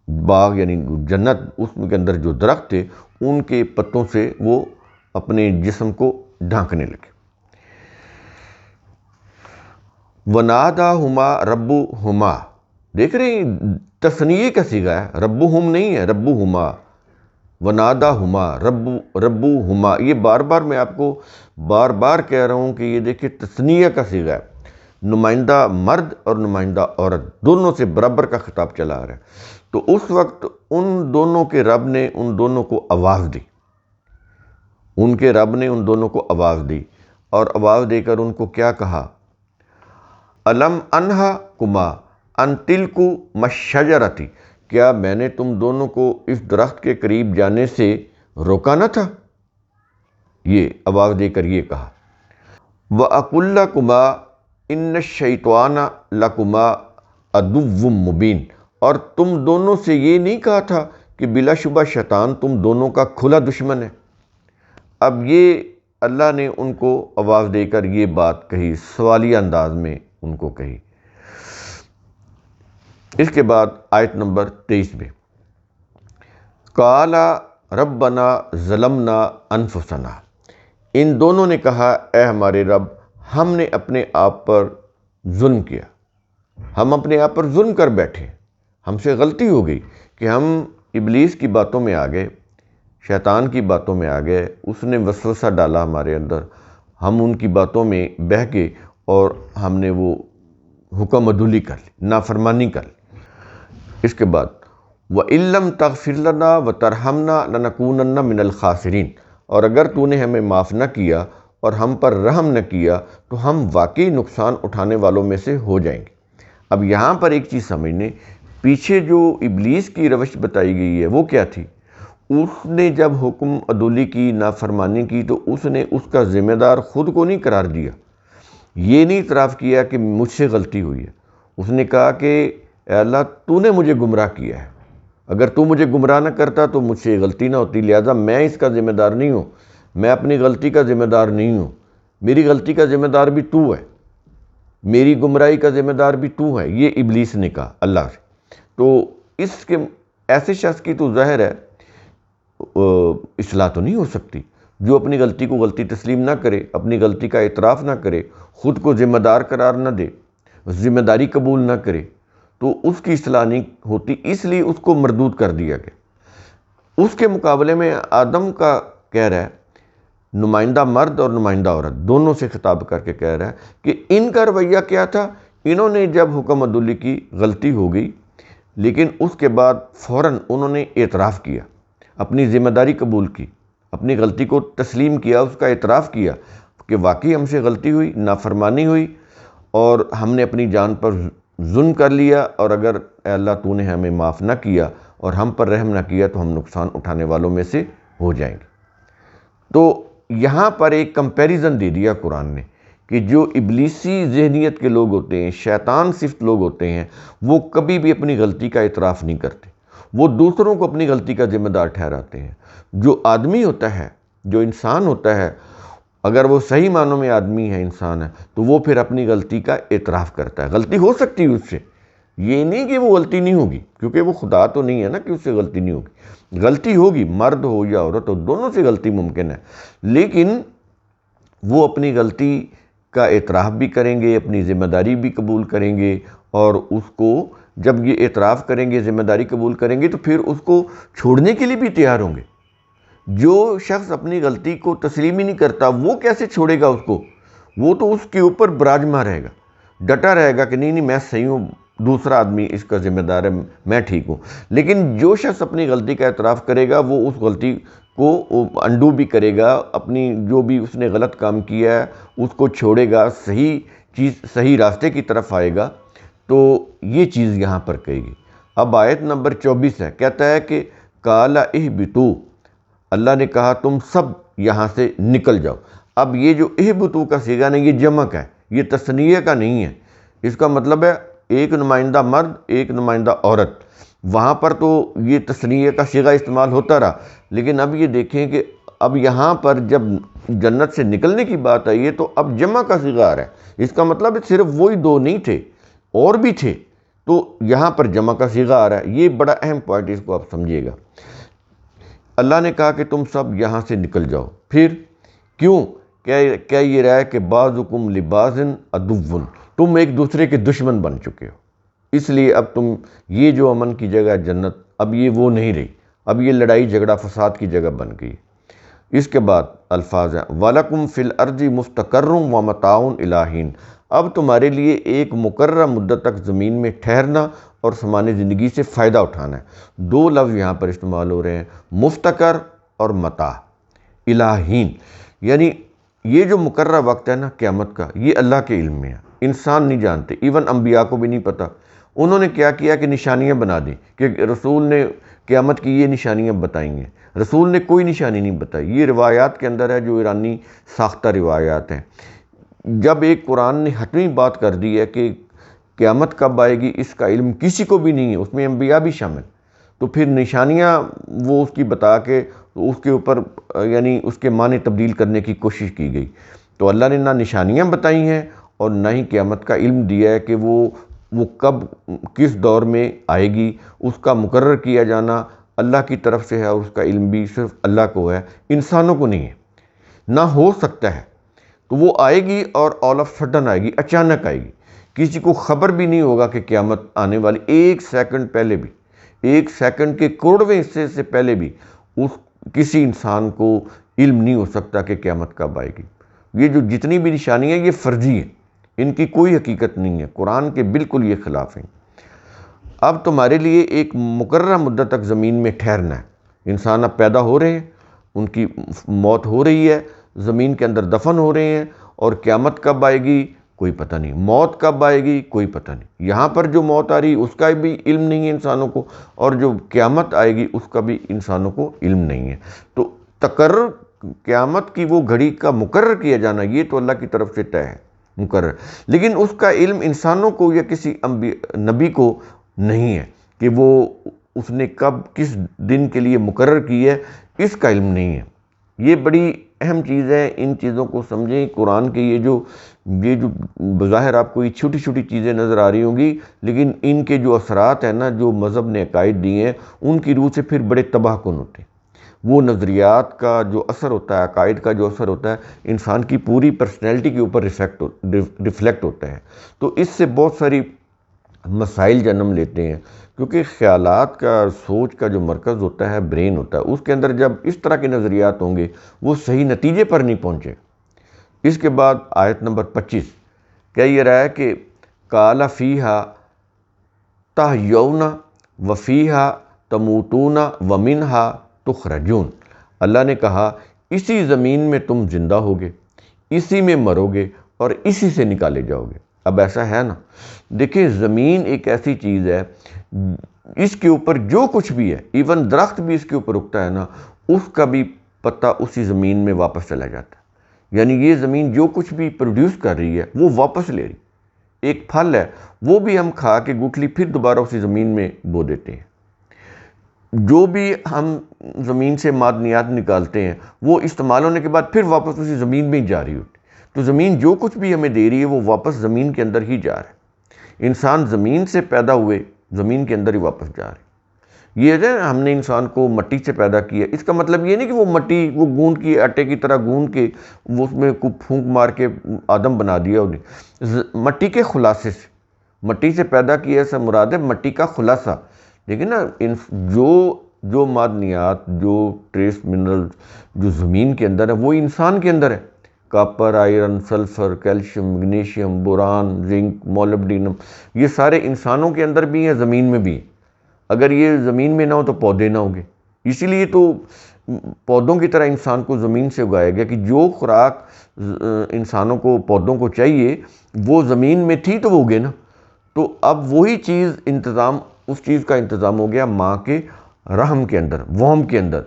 باغ یعنی جنت، اس کے اندر جو درخت تھے ان کے پتوں سے وہ اپنے جسم کو ڈھانکنے لگے۔ وَنَادَاهُمَا رَبُّهُمَا، دیکھ رہے ہیں تثنیہ کا صیغہ ہے، ربہم نہیں ہے، ربہما، وَنَادَاهُمَا ربہما۔ یہ بار بار میں آپ کو بار بار کہہ رہا ہوں کہ یہ دیکھیں تثنیہ کا صیغہ ہے، نمائندہ مرد اور نمائندہ عورت دونوں سے برابر کا خطاب چلا آ رہا ہے۔ تو اس وقت ان دونوں کے رب نے ان دونوں کو آواز دی، ان کے رب نے ان دونوں کو آواز دی، اور آواز دے کر ان کو کیا کہا، الم انہاکما ان تلکما الشجرۃ، کیا میں نے تم دونوں کو اس درخت کے قریب جانے سے روکا نہ تھا؟ یہ آواز دے کر یہ کہا، وَأَقُلْ لَكُمَا إِنَّ الشَّيْطَانَ لَكُمَا عَدُوٌّ مُّبِينٌ، اور تم دونوں سے یہ نہیں کہا تھا کہ بلا شبہ شیطان تم دونوں کا کھلا دشمن ہے۔ اب یہ اللہ نے ان کو آواز دے کر یہ بات کہی، سوالیہ انداز میں ان کو کہی۔ اس کے بعد آیت نمبر 23 میں قَالَ رَبَّنَا ظَلَمْنَا أَنفُسَنَا، ان دونوں نے کہا اے ہمارے رب، ہم نے اپنے آپ پر ظلم کیا، ہم اپنے آپ پر ظلم کر بیٹھے، ہم سے غلطی ہو گئی کہ ہم ابلیس کی باتوں میں آ گئے، شیطان کی باتوں میں آ گئے، اس نے وسوسہ ڈالا ہمارے اندر، ہم ان کی باتوں میں بہہ گئے اور ہم نے وہ حکم عدولی کر لی، نافرمانی کر لی۔ اس کے بعد وَإِن لَّمْ تَغْفِرْ لَنَا وَتَرْحَمْنَا لَنَكُونَنَّ مِنَ الْخَاسِرِينَ، اور اگر تو نے ہمیں معاف نہ کیا اور ہم پر رحم نہ کیا تو ہم واقعی نقصان اٹھانے والوں میں سے ہو جائیں گے۔ اب یہاں پر ایک چیز سمجھنے، پیچھے جو ابلیس کی روش بتائی گئی ہے وہ کیا تھی؟ اس نے جب حکم عدولی کی، نافرمانی کی، تو اس نے اس کا ذمہ دار خود کو نہیں قرار دیا، یہ نہیں اعتراف کیا کہ مجھ سے غلطی ہوئی ہے، اس نے کہا کہ اے اللہ تو نے مجھے گمراہ کیا ہے، اگر تو مجھے گمراہ نہ کرتا تو مجھ سے یہ غلطی نہ ہوتی، لہٰذا میں اس کا ذمہ دار نہیں ہوں، میں اپنی غلطی کا ذمہ دار نہیں ہوں، میری غلطی کا ذمہ دار بھی تو ہے، میری گمراہی کا ذمہ دار بھی تو ہے، یہ ابلیس نے کہا اللہ سے۔ تو اس کے ایسے شخص کی تو ظاہر ہے اصلاح تو نہیں ہو سکتی، جو اپنی غلطی کو غلطی تسلیم نہ کرے، اپنی غلطی کا اعتراف نہ کرے، خود کو ذمہ دار قرار نہ دے، ذمہ داری قبول نہ کرے، تو اس کی اصلاح نہیں ہوتی، اس لیے اس کو مردود کر دیا گیا۔ اس کے مقابلے میں آدم کا کہہ رہا ہے، نمائندہ مرد اور نمائندہ عورت دونوں سے خطاب کر کے کہہ رہا ہے کہ ان کا رویہ کیا تھا، انہوں نے جب حکم عدولی کی غلطی ہو گئی، لیکن اس کے بعد فوراً انہوں نے اعتراف کیا، اپنی ذمہ داری قبول کی، اپنی غلطی کو تسلیم کیا، اس کا اعتراف کیا کہ واقعی ہم سے غلطی ہوئی، نافرمانی ہوئی، اور ہم نے اپنی جان پر ظلم کر لیا، اور اگر اے اللہ تو نے ہمیں معاف نہ کیا اور ہم پر رحم نہ کیا تو ہم نقصان اٹھانے والوں میں سے ہو جائیں گے۔ تو یہاں پر ایک کمپیریزن دے دیا قرآن نے کہ جو ابلیسی ذہنیت کے لوگ ہوتے ہیں، شیطان صفت لوگ ہوتے ہیں، وہ کبھی بھی اپنی غلطی کا اعتراف نہیں کرتے، وہ دوسروں کو اپنی غلطی کا ذمہ دار ٹھہراتے ہیں۔ جو آدمی ہوتا ہے، جو انسان ہوتا ہے، اگر وہ صحیح معنوں میں آدمی ہے، انسان ہے، تو وہ پھر اپنی غلطی کا اعتراف کرتا ہے۔ غلطی ہو سکتی ہے اس سے، یہ نہیں کہ وہ غلطی نہیں ہوگی، کیونکہ وہ خدا تو نہیں ہے نا کہ اس سے غلطی نہیں ہوگی، غلطی ہوگی، مرد ہو یا عورت ہو، دونوں سے غلطی ممکن ہے، لیکن وہ اپنی غلطی کا اعتراف بھی کریں گے، اپنی ذمہ داری بھی قبول کریں گے، اور اس کو جب یہ اعتراف کریں گے، ذمہ داری قبول کریں گے، تو پھر اس کو چھوڑنے کے لیے بھی تیار ہوں گے۔ جو شخص اپنی غلطی کو تسلیم ہی نہیں کرتا، وہ کیسے چھوڑے گا اس کو؟ وہ تو اس کے اوپر براجما رہے گا، ڈٹا رہے گا کہ نہیں میں صحیح ہوں، دوسرا آدمی اس کا ذمہ دار ہے، میں ٹھیک ہوں۔ لیکن جو شخص اپنی غلطی کا اعتراف کرے گا، وہ اس غلطی کو انڈو بھی کرے گا، اپنی جو بھی اس نے غلط کام کیا ہے اس کو چھوڑے گا، صحیح راستے کی طرف آئے گا۔ تو یہ چیز یہاں پر کہے گی۔ اب آیت نمبر 24 ہے، کہتا ہے کہ قَالَ اهْبِطُوا، اللہ نے کہا تم سب یہاں سے نکل جاؤ۔ اب یہ جو اہبطو کا صیغہ نہیں، یہ جمع کا ہے، یہ تثنیہ کا نہیں ہے۔ اس کا مطلب ہے ایک نمائندہ مرد، ایک نمائندہ عورت۔ وہاں پر تو یہ تثنیہ کا صیغہ استعمال ہوتا رہا، لیکن اب یہ دیکھیں کہ اب یہاں پر جب جنت سے نکلنے کی بات آئی ہے تو اب جمع کا صیغہ آ رہا ہے۔ اس کا مطلب ہے صرف وہی دو نہیں تھے، اور بھی تھے، تو یہاں پر جمع کا صیغہ آ رہا ہے۔ یہ بڑا اہم پوائنٹ، اس کو آپ سمجھیے گا۔ اللہ نے کہا کہ تم سب یہاں سے نکل جاؤ، پھر کیوں؟ کیا یہ رہا ہے کہ بعضکم لبعض عدو، تم ایک دوسرے کے دشمن بن چکے ہو، اس لیے اب تم یہ جو امن کی جگہ ہے جنت، اب یہ وہ نہیں رہی، اب یہ لڑائی جھگڑا فساد کی جگہ بن گئی۔ اس کے بعد الفاظ ہیں وَلَكُمْ فِي الْأَرْضِ مُسْتَقَرٌّ وَمَتَاعٌ إِلَىٰ حِينٍ، اب تمہارے لیے ایک مقررہ مدت تک زمین میں ٹھہرنا اور سامان زندگی سے فائدہ اٹھانا ہے۔ دو لفظ یہاں پر استعمال ہو رہے ہیں، مستقر اور متاع، إِلَىٰ حِينٍ، یعنی یہ جو مقررہ وقت ہے نا قیامت کا، یہ اللہ کے علم میں ہے، انسان نہیں جانتے، ایون انبیاء کو بھی نہیں پتہ۔ انہوں نے کیا کیا کہ نشانیاں بنا دیں کہ رسول نے قیامت کی یہ نشانیاں بتائیں گے، رسول نے کوئی نشانی نہیں بتائی۔ یہ روایات کے اندر ہے جو ایرانی ساختہ روایات ہیں۔ جب ایک قرآن نے حتمی بات کر دی ہے کہ قیامت کب آئے گی، اس کا علم کسی کو بھی نہیں ہے، اس میں انبیاء بھی شامل، تو پھر نشانیاں وہ اس کی بتا کے اس کے اوپر یعنی اس کے معنی تبدیل کرنے کی کوشش کی گئی۔ تو اللہ نے نہ نشانیاں بتائی ہیں اور نہ ہی قیامت کا علم دیا ہے کہ وہ کب کس دور میں آئے گی۔ اس کا مقرر کیا جانا اللہ کی طرف سے ہے، اور اس کا علم بھی صرف اللہ کو ہے، انسانوں کو نہیں ہے، نہ ہو سکتا ہے۔ تو وہ آئے گی اور آل آف سڈن آئے گی، اچانک آئے گی، کسی کو خبر بھی نہیں ہوگا کہ قیامت آنے والی، ایک سیکنڈ پہلے بھی، ایک سیکنڈ کے کروڑویں حصے سے پہلے بھی کسی انسان کو علم نہیں ہو سکتا کہ قیامت کب آئے گی۔ یہ جو جتنی بھی نشانی ہیں یہ فرضی ہیں، ان کی کوئی حقیقت نہیں ہے، قرآن کے بالکل یہ خلاف ہیں۔ اب تمہارے لیے ایک مقررہ مدت تک زمین میں ٹھہرنا ہے۔ انسان اب پیدا ہو رہے ہیں، ان کی موت ہو رہی ہے، زمین کے اندر دفن ہو رہے ہیں، اور قیامت کب آئے گی کوئی پتہ نہیں، موت کب آئے گی کوئی پتہ نہیں۔ یہاں پر جو موت آ رہی اس کا بھی علم نہیں ہے انسانوں کو، اور جو قیامت آئے گی اس کا بھی انسانوں کو علم نہیں ہے۔ تو تقرر قیامت کی وہ گھڑی کا مقرر کیا جانا، یہ تو اللہ کی طرف سے طے ہے، مقرر، لیکن اس کا علم انسانوں کو یا کسی نبی کو نہیں ہے کہ وہ اس نے کب کس دن کے لیے مقرر کی ہے اس کا علم نہیں ہے۔ یہ بڑی اہم چیز ہے، ان چیزوں کو سمجھیں۔ قرآن کے یہ جو بظاہر آپ کو یہ چھوٹی چھوٹی چیزیں نظر آ رہی ہوں گی، لیکن ان کے جو اثرات ہیں نا، جو مذہب نے عقائد دیے ہیں، ان کی روح سے پھر بڑے تباہ کن ہوتے ہیں۔ وہ نظریات کا جو اثر ہوتا ہے، عقائد کا جو اثر ہوتا ہے، انسان کی پوری پرسنالٹی کے اوپر ریفلیکٹ ہوتا ہے۔ تو اس سے بہت ساری مسائل جنم لیتے ہیں، کیونکہ خیالات کا، سوچ کا جو مرکز ہوتا ہے، برین ہوتا ہے، اس کے اندر جب اس طرح کے نظریات ہوں گے وہ صحیح نتیجے پر نہیں پہنچے۔ اس کے بعد آیت نمبر 25 کہہ یہ رہا ہے کہ قَالَ فِيهَا تَحْيَوْنَ وَفِيهَا تَمُوتُونَ وَمِنْهَا تُخْرَجُونَ۔ اللہ نے کہا اسی زمین میں تم زندہ ہوگے، اسی میں مرو گے اور اسی سے نکالے جاؤ گے۔ اب ایسا ہے نا، دیکھیں زمین ایک ایسی چیز ہے، اس کے اوپر جو کچھ بھی ہے، ایون درخت بھی اس کے اوپر اگتا ہے نا، اس کا بھی پتہ اسی زمین میں واپس چلا جاتا ہے۔ یعنی یہ زمین جو کچھ بھی پروڈیوس کر رہی ہے وہ واپس لے رہی۔ ایک پھل ہے، وہ بھی ہم کھا کے گٹھلی پھر دوبارہ اسی زمین میں بو دیتے ہیں۔ جو بھی ہم زمین سے معدنیات نکالتے ہیں وہ استعمال ہونے کے بعد پھر واپس اسی زمین میں ہی جا رہی ہوتی ہے۔ تو زمین جو کچھ بھی ہمیں دے رہی ہے وہ واپس زمین کے اندر ہی جا رہا ہے۔ انسان زمین سے پیدا ہوئے، زمین کے اندر ہی واپس جا رہے ہیں۔ یہ ہے ہم نے انسان کو مٹی سے پیدا کیا، اس کا مطلب یہ نہیں کہ وہ مٹی وہ گوند کی آٹے کی طرح گوند کے وہ اس میں کو پھونک مار کے آدم بنا دیا انہیں۔ مٹی کے خلاصے سے، مٹی سے پیدا کیا ایسا مراد ہے مٹی کا خلاصہ۔ لیکن نا جو معدنیات، جو ٹریس منرل جو زمین کے اندر ہے وہ انسان کے اندر ہے۔ Copper, iron, sulphur, calcium, magnesium, boron, zinc, molybdenum, یہ سارے انسانوں کے اندر بھی ہیں، زمین میں بھی ہیں۔ اگر یہ زمین میں نہ ہو تو پودے نہ ہوں گے۔ اسی لیے تو پودوں کی طرح انسان کو زمین سے اگایا گیا کہ جو خوراک انسانوں کو، پودوں کو چاہیے وہ زمین میں تھی تو وہ اگے نا۔ تو اب وہی چیز انتظام، اس چیز کا انتظام ہو گیا ماں کے رحم کے اندر، ووم کے اندر،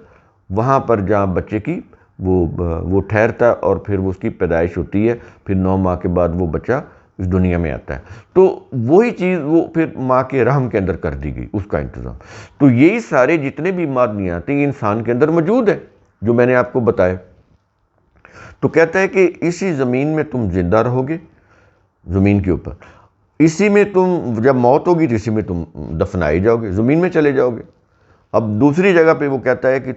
وہاں پر جہاں بچے کی وہ ٹھہرتا ہے اور پھر وہ اس کی پیدائش ہوتی ہے، پھر 9 ماہ کے بعد وہ بچہ اس دنیا میں آتا ہے۔ تو وہی چیز وہ پھر ماں کے رحم کے اندر کر دی گئی، اس کا انتظام۔ تو یہی سارے جتنے بھی معدنیات ہیں انسان کے اندر موجود ہیں جو میں نے آپ کو بتایا۔ تو کہتا ہے کہ اسی زمین میں تم زندہ رہو گے، زمین کے اوپر، اسی میں تم جب موت ہوگی تو اسی میں تم دفنائے جاؤ گے، زمین میں چلے جاؤ گے۔ اب دوسری جگہ پہ وہ کہتا ہے کہ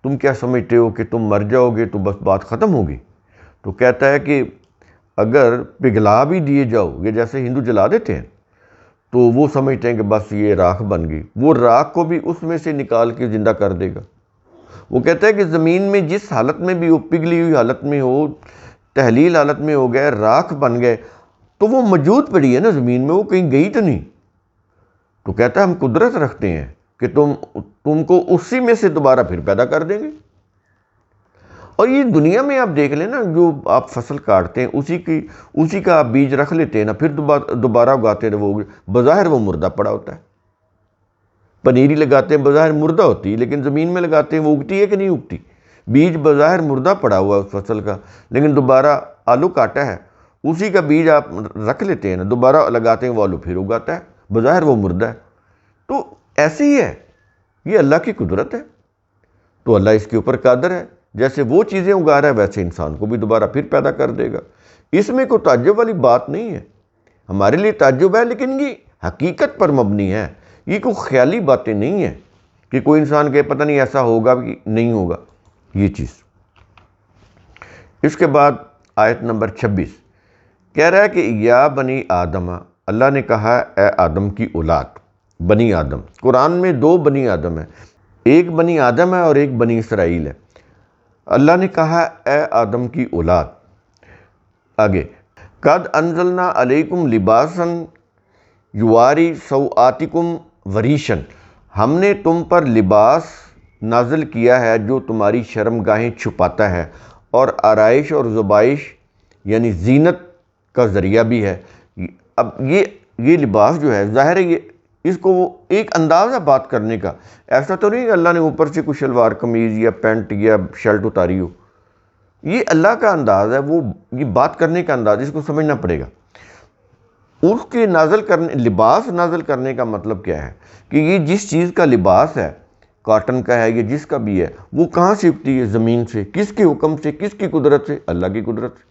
تم کیا سمجھتے ہو کہ تم مر جاؤ گے تو بس بات ختم ہوگی؟ تو کہتا ہے کہ اگر پگھلا بھی دیے جاؤ گے، جیسے ہندو جلا دیتے ہیں، تو وہ سمجھتے ہیں کہ بس یہ راکھ بن گئی، وہ راکھ کو بھی اس میں سے نکال کے زندہ کر دے گا۔ وہ کہتا ہے کہ زمین میں جس حالت میں بھی ہو، پگھلی ہوئی حالت میں ہو، تحلیل حالت میں ہو گئے، راکھ بن گئے، تو وہ موجود پڑی ہے نا زمین میں، وہ کہیں گئی تو نہیں۔ تو کہتا ہے ہم قدرت رکھتے ہیں کہ تم کو اسی میں سے دوبارہ پھر پیدا کر دیں گے۔ اور یہ دنیا میں آپ دیکھ لیں نا، جو آپ فصل کاٹتے ہیں اسی کا آپ بیج رکھ لیتے ہیں نا، پھر دوبارہ اگاتے رہو گے، بظاہر وہ مردہ پڑا ہوتا ہے۔ پنیری لگاتے ہیں بظاہر مردہ ہوتی ہے، لیکن زمین میں لگاتے ہیں وہ اگتی ہے کہ نہیں اگتی؟ بیج بظاہر مردہ پڑا ہوا ہے اس فصل کا، لیکن دوبارہ آلو کاٹا ہے، اسی کا بیج آپ رکھ لیتے ہیں نا، دوبارہ لگاتے ہیں وہ آلو پھر اگاتا ہے، بظاہر وہ مردہ ہے۔ تو ایسے ہی ہے، یہ اللہ کی قدرت ہے۔ تو اللہ اس کے اوپر قادر ہے، جیسے وہ چیزیں اگا رہا ہے ویسے انسان کو بھی دوبارہ پھر پیدا کر دے گا۔ اس میں کوئی تعجب والی بات نہیں ہے، ہمارے لیے تعجب ہے، لیکن یہ حقیقت پر مبنی ہے، یہ کوئی خیالی باتیں نہیں ہیں کہ کوئی انسان کہے پتہ نہیں ایسا ہوگا کہ نہیں ہوگا یہ چیز۔ اس کے بعد آیت نمبر 26 کہہ رہا ہے کہ یا بنی آدم، اللہ نے کہا اے آدم کی اولاد، بنی آدم، قرآن میں 2 بنی آدم ہیں، ایک بنی آدم ہے اور ایک بنی اسرائیل ہے۔ اللہ نے کہا اے آدم کی اولاد، آگے قد انزلنا علیکم لباسا یواری سوآتکم وریشن، ہم نے تم پر لباس نازل کیا ہے جو تمہاری شرمگاہیں چھپاتا ہے اور آرائش اور زبائش یعنی زینت کا ذریعہ بھی ہے۔ اب یہ لباس جو ہے ظاہر ہے، یہ اس کو وہ ایک انداز ہے بات کرنے کا، ایسا تو نہیں کہ اللہ نے اوپر سے کوئی شلوار قمیض یا پینٹ یا شرٹ اتاری ہو، یہ اللہ کا انداز ہے، وہ یہ بات کرنے کا انداز، اس کو سمجھنا پڑے گا۔ اس کے نازل کرنے، لباس نازل کرنے کا مطلب کیا ہے کہ یہ جس چیز کا لباس ہے، کاٹن کا ہے یا جس کا بھی ہے، وہ کہاں سے اگتی ہے؟ زمین سے۔ کس کے حکم سے؟ کس کی قدرت سے؟ اللہ کی قدرت سے۔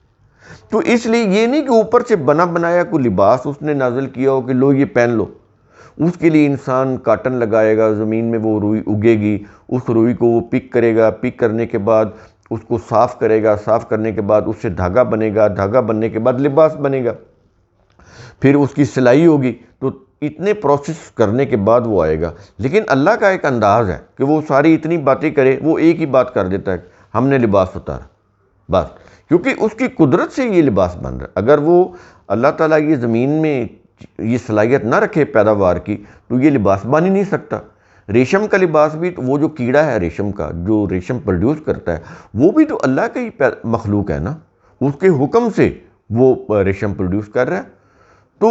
تو اس لیے یہ نہیں کہ اوپر سے بنا بنایا کوئی لباس اس نے نازل کیا ہو کہ لو یہ پہن لو۔ اس کے لیے انسان کاٹن لگائے گا، زمین میں وہ روئی اگے گی، اس روئی کو وہ پک کرے گا، پک کرنے کے بعد اس کو صاف کرے گا، صاف کرنے کے بعد اس سے دھاگا بنے گا، دھاگا بننے کے بعد لباس بنے گا، پھر اس کی سلائی ہوگی۔ تو اتنے پروسیس کرنے کے بعد وہ آئے گا۔ لیکن اللہ کا ایک انداز ہے کہ وہ ساری اتنی باتیں کرے، وہ ایک ہی بات کر دیتا ہے، ہم نے لباس اتارا بس، کیونکہ اس کی قدرت سے یہ لباس بن رہا ہے۔ اگر وہ اللہ تعالیٰ یہ زمین میں یہ صلاحیت نہ رکھے پیداوار کی تو یہ لباس بن ہی نہیں سکتا۔ ریشم کا لباس بھی، تو وہ جو کیڑا ہے ریشم کا، جو ریشم پروڈیوس کرتا ہے، وہ بھی تو اللہ کا ہی مخلوق ہے نا، اس کے حکم سے وہ ریشم پروڈیوس کر رہا ہے۔ تو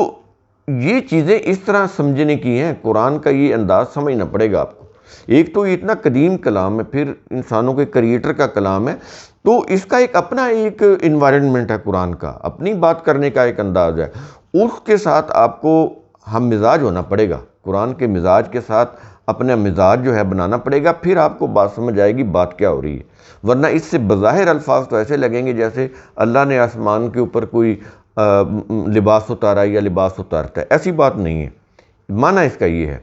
یہ چیزیں اس طرح سمجھنے کی ہیں، قرآن کا یہ انداز سمجھنا پڑے گا آپ کو۔ ایک تو یہ اتنا قدیم کلام ہے، پھر انسانوں کے کریٹر کا کلام ہے، تو اس کا ایک اپنا ایک انوائرنمنٹ ہے، قرآن کا اپنی بات کرنے کا ایک انداز ہے، اس کے ساتھ آپ کو ہم مزاج ہونا پڑے گا، قرآن کے مزاج کے ساتھ اپنا مزاج جو ہے بنانا پڑے گا، پھر آپ کو بات سمجھ آئے گی بات کیا ہو رہی ہے۔ ورنہ اس سے بظاہر الفاظ تو ایسے لگیں گے جیسے اللہ نے آسمان کے اوپر کوئی لباس اتارا یا لباس اتارتا ہے، ایسی بات نہیں ہے۔ معنی اس کا یہ ہے۔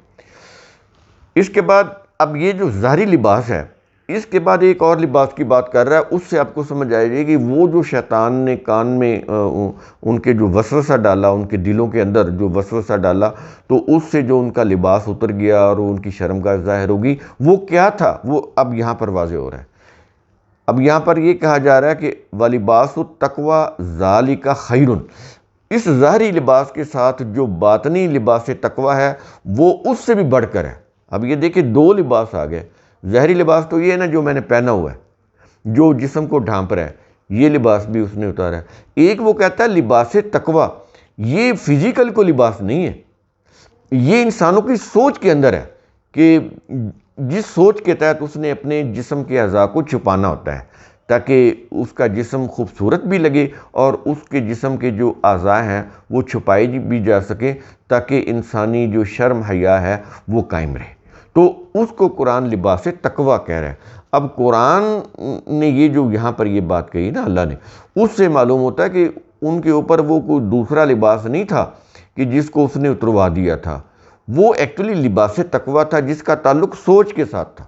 اس کے بعد اب یہ جو ظاہری لباس ہے، اس کے بعد ایک اور لباس کی بات کر رہا ہے، اس سے آپ کو سمجھ آئے گی کہ وہ جو شیطان نے کان میں ان کے جو وسوسہ ڈالا، ان کے دلوں کے اندر جو وسوسہ ڈالا، تو اس سے جو ان کا لباس اتر گیا اور ان کی شرمگاہ ظاہر ہوگی، وہ کیا تھا؟ وہ اب یہاں پر واضح ہو رہا ہے۔ اب یہاں پر یہ کہا جا رہا ہے کہ وَلِبَاسُ التَّقْوَىٰ ذَلِكَ خَيْرٌ، اس ظاہری لباس کے ساتھ جو باطنی لباس تقویٰ ہے وہ اس سے بھی بڑھ کر ہے۔ اب یہ دیکھیں دو لباس آ گئے۔ ظاہری لباس تو یہ ہے نا جو میں نے پہنا ہوا ہے، جو جسم کو ڈھانپ رہا ہے، یہ لباس بھی اس نے اتارا ہے۔ ایک وہ کہتا ہے لباس تقویٰ، یہ فزیکل کو لباس نہیں ہے، یہ انسانوں کی سوچ کے اندر ہے کہ جس سوچ کے تحت اس نے اپنے جسم کے اعضاء کو چھپانا ہوتا ہے تاکہ اس کا جسم خوبصورت بھی لگے اور اس کے جسم کے جو اعضاء ہیں وہ چھپائے بھی جا سکیں تاکہ انسانی جو شرم حیا ہے وہ قائم رہے۔ تو اس کو قرآن لباس تقویٰ کہہ رہا ہے۔ اب قرآن نے یہ جو یہاں پر یہ بات کہی نا اللہ نے، اس سے معلوم ہوتا ہے کہ ان کے اوپر وہ کوئی دوسرا لباس نہیں تھا کہ جس کو اس نے اتروا دیا تھا، وہ ایکچولی لباس تقویٰ تھا جس کا تعلق سوچ کے ساتھ تھا۔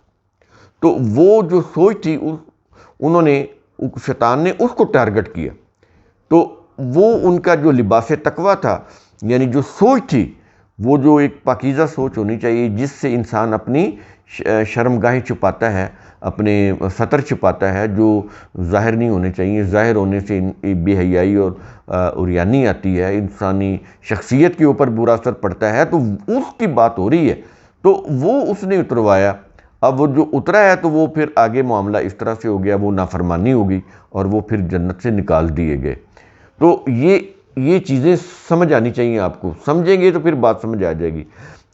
تو وہ جو سوچ تھی انہوں نے، شیطان نے اس کو ٹارگٹ کیا، تو وہ ان کا جو لباس تقویٰ تھا، یعنی جو سوچ تھی، وہ جو ایک پاکیزہ سوچ ہونی چاہیے جس سے انسان اپنی شرمگاہیں چھپاتا ہے، اپنے ستر چھپاتا ہے، جو ظاہر نہیں ہونے چاہیے۔ ظاہر ہونے سے بے حیائی اور عریانی آتی ہے، انسانی شخصیت کے اوپر برا اثر پڑتا ہے، تو اس کی بات ہو رہی ہے۔ تو وہ اس نے اتروایا۔ اب وہ جو اترا ہے تو وہ پھر آگے معاملہ اس طرح سے ہو گیا، وہ نافرمانی ہوگی اور وہ پھر جنت سے نکال دیے گئے۔ تو یہ چیزیں سمجھ آنی چاہیے آپ کو، سمجھیں گے تو پھر بات سمجھ آ جائے گی۔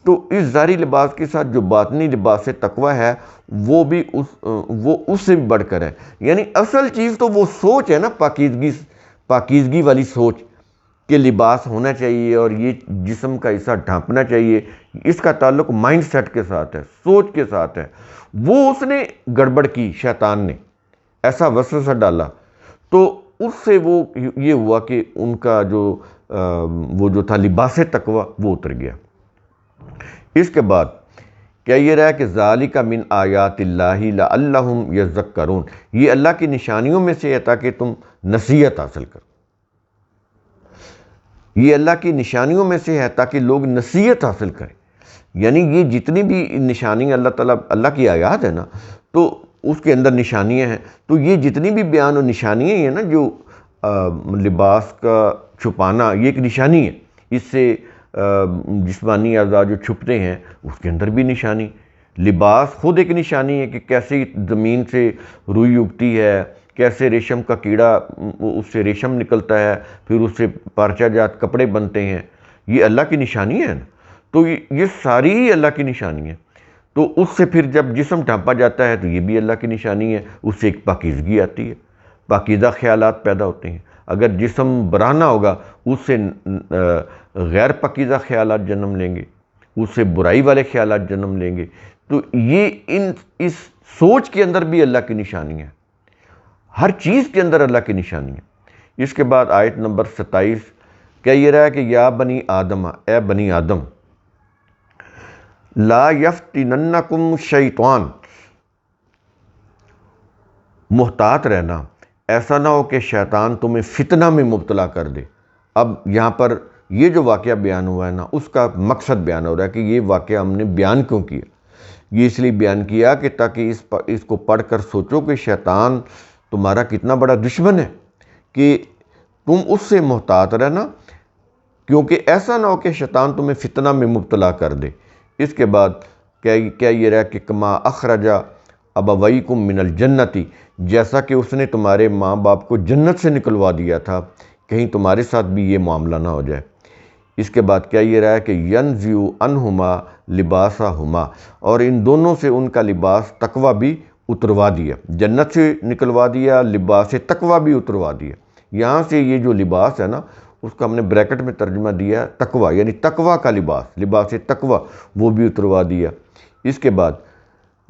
تو اس ظاہری لباس کے ساتھ جو باطنی لباس تقویٰ ہے وہ بھی اس سے بھی بڑھ کر ہے، یعنی اصل چیز تو وہ سوچ ہے نا، پاکیزگی والی سوچ کہ لباس ہونا چاہیے اور یہ جسم کا حصہ ڈھانپنا چاہیے۔ اس کا تعلق مائنڈ سیٹ کے ساتھ ہے، سوچ کے ساتھ ہے۔ وہ اس نے گڑبڑ کی، شیطان نے ایسا وسوسہ ڈالا، تو اس سے وہ یہ ہوا کہ ان کا وہ جو تھا لباس تقویٰ وہ اتر گیا۔ اس کے بعد کیا یہ رہا کہ ذالک من آیات اللہ لعلہم یذکرون، یہ اللہ کی نشانیوں میں سے ہے تاکہ تم نصیحت حاصل کرو۔ یہ اللہ کی نشانیوں میں سے ہے تاکہ لوگ نصیحت حاصل کریں، یعنی یہ جتنی بھی نشانی اللہ تعالیٰ، اللہ کی آیات ہے نا، تو اس کے اندر نشانیاں ہیں، تو یہ جتنی بھی بیان و نشانیاں ہیں نا، جو لباس کا چھپانا یہ ایک نشانی ہے، اس سے جسمانی اعضاء جو چھپتے ہیں اس کے اندر بھی نشانی۔ لباس خود ایک نشانی ہے کہ کیسے زمین سے روئی اگتی ہے، کیسے ریشم کا کیڑا، اس سے ریشم نکلتا ہے، پھر اس سے پارچہ جات کپڑے بنتے ہیں، یہ اللہ کی نشانی ہے نا۔ تو یہ ساری اللہ کی نشانی ہے۔ تو اس سے پھر جب جسم ڈھانپا جاتا ہے تو یہ بھی اللہ کی نشانی ہے، اس سے ایک پاکیزگی آتی ہے، پاکیزہ خیالات پیدا ہوتے ہیں۔ اگر جسم براہنا ہوگا اس سے غیر پاکیزہ خیالات جنم لیں گے، اس سے برائی والے خیالات جنم لیں گے۔ تو یہ اس سوچ کے اندر بھی اللہ کی نشانی ہے، ہر چیز کے اندر اللہ کی نشانی ہے۔ اس کے بعد آیت نمبر 27 کیا یہ رہا ہے کہ یا بنی آدم، اے بنی آدم، لا یفتننکم الشیطان، محتاط رہنا، ایسا نہ ہو کہ شیطان تمہیں فتنہ میں مبتلا کر دے۔ اب یہاں پر یہ جو واقعہ بیان ہوا ہے نا، اس کا مقصد بیان ہو رہا ہے کہ یہ واقعہ ہم نے بیان کیوں کیا۔ یہ اس لیے بیان کیا کہ تاکہ اس کو پڑھ کر سوچو کہ شیطان تمہارا کتنا بڑا دشمن ہے، کہ تم اس سے محتاط رہنا، کیونکہ ایسا نہ ہو کہ شیطان تمہیں فتنہ میں مبتلا کر دے۔ اس کے بعد کیا یہ رہا کہ کما اخرجا ابویکم من الجنتی، جیسا کہ اس نے تمہارے ماں باپ کو جنت سے نکلوا دیا تھا، کہیں تمہارے ساتھ بھی یہ معاملہ نہ ہو جائے۔ اس کے بعد کیا یہ رہا ہے کہ ینزع عنہما لباسہما، اور ان دونوں سے ان کا لباس تقوی بھی اتروا دیا، جنت سے نکلوا دیا، لباس تقوی بھی اتروا دیا۔ یہاں سے یہ جو لباس ہے نا، اس کا ہم نے بریکٹ میں ترجمہ دیا تقوی، یعنی تقوی کا لباس، لباس تقوی وہ بھی اتروا دیا۔ اس کے بعد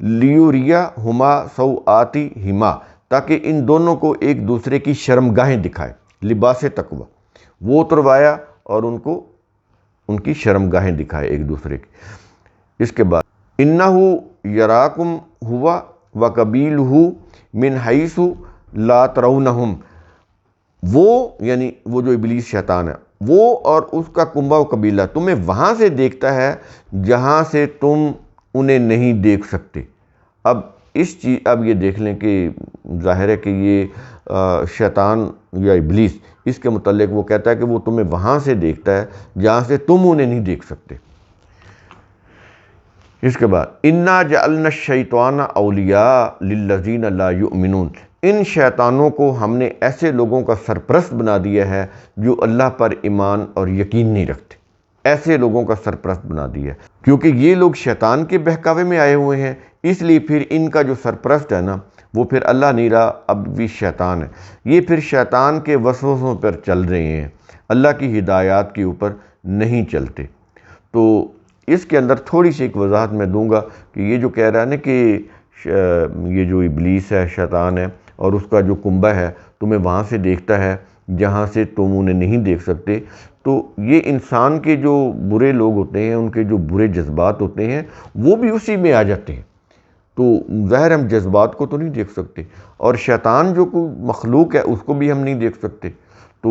لیوریہما سوآتہما، تاکہ ان دونوں کو ایک دوسرے کی شرمگاہیں دکھائے، لباس تقوی وہ اتروایا اور ان کی شرمگاہیں دکھائے ایک دوسرے کی۔ اس کے بعد انہ یراکم ہوا وقبیلہ من حیث لا ترونہم، وہ یعنی وہ جو ابلیس شیطان ہے، وہ اور اس کا کنبہ و قبیلہ تمہیں وہاں سے دیکھتا ہے جہاں سے تم انہیں نہیں دیکھ سکتے۔ اب یہ دیکھ لیں کہ ظاہر ہے کہ یہ شیطان یا ابلیس، اس کے متعلق وہ کہتا ہے کہ وہ تمہیں وہاں سے دیکھتا ہے جہاں سے تم انہیں نہیں دیکھ سکتے۔ اس کے بعد انا جعلنا الشیطان اولیاء للذین لا یؤمنون، ان شیطانوں کو ہم نے ایسے لوگوں کا سرپرست بنا دیا ہے جو اللہ پر ایمان اور یقین نہیں رکھتے، ایسے لوگوں کا سرپرست بنا دیا ہے، کیونکہ یہ لوگ شیطان کے بہکاوے میں آئے ہوئے ہیں، اس لیے پھر ان کا جو سرپرست ہے نا، وہ پھر اللہ نہیں رہا، اب بھی شیطان ہے۔ یہ پھر شیطان کے وسوسوں پر چل رہے ہیں، اللہ کی ہدایات کے اوپر نہیں چلتے۔ تو اس کے اندر تھوڑی سی ایک وضاحت میں دوں گا کہ یہ جو کہہ رہا ہے نا کہ یہ جو ابلیس ہے، شیطان ہے، اور اس کا جو کنبہ ہے تمہیں وہاں سے دیکھتا ہے جہاں سے تم انہیں نہیں دیکھ سکتے، تو یہ انسان کے جو برے لوگ ہوتے ہیں، ان کے جو برے جذبات ہوتے ہیں، وہ بھی اسی میں آ جاتے ہیں۔ تو ظاہر ہم جذبات کو تو نہیں دیکھ سکتے، اور شیطان جو کوئی مخلوق ہے اس کو بھی ہم نہیں دیکھ سکتے۔ تو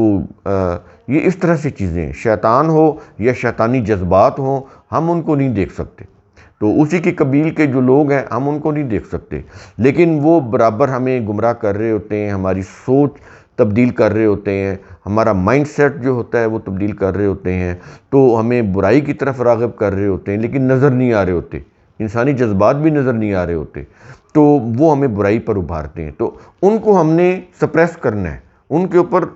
یہ اس طرح سے چیزیں ہیں، شیطان ہو یا شیطانی جذبات ہوں، ہم ان کو نہیں دیکھ سکتے۔ تو اسی کی قبیل کے جو لوگ ہیں ہم ان کو نہیں دیکھ سکتے، لیکن وہ برابر ہمیں گمراہ کر رہے ہوتے ہیں، ہماری سوچ تبدیل کر رہے ہوتے ہیں، ہمارا مائنڈ سیٹ جو ہوتا ہے وہ تبدیل کر رہے ہوتے ہیں، تو ہمیں برائی کی طرف راغب کر رہے ہوتے ہیں، لیکن نظر نہیں آ رہے ہوتے، انسانی جذبات بھی نظر نہیں آ رہے ہوتے، تو وہ ہمیں برائی پر ابھارتے ہیں۔ تو ان کو ہم نے سپریس کرنا ہے، ان کے اوپر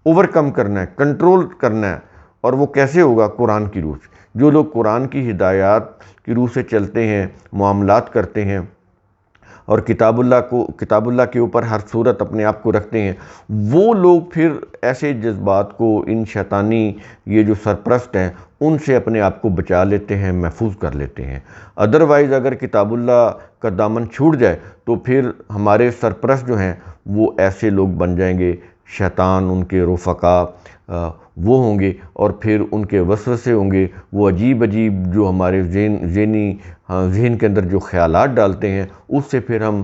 اوورکم کرنا ہے، کنٹرول کرنا ہے، اور وہ کیسے ہوگا؟ قرآن کی روح سے۔ جو لوگ قرآن کی ہدایات کی روح سے چلتے ہیں، معاملات کرتے ہیں، اور کتاب اللہ کے اوپر ہر صورت اپنے آپ کو رکھتے ہیں، وہ لوگ پھر ایسے جذبات کو، ان شیطانی یہ جو سرپرست ہیں، ان سے اپنے آپ کو بچا لیتے ہیں، محفوظ کر لیتے ہیں۔ ادروائز اگر کتاب اللہ کا دامن چھوٹ جائے تو پھر ہمارے سرپرست جو ہیں وہ ایسے لوگ بن جائیں گے، شیطان، ان کے رفقا وہ ہوں گے، اور پھر ان کے وسوسے ہوں گے، وہ عجیب جو ہمارے ذہن کے اندر جو خیالات ڈالتے ہیں، اس سے پھر ہم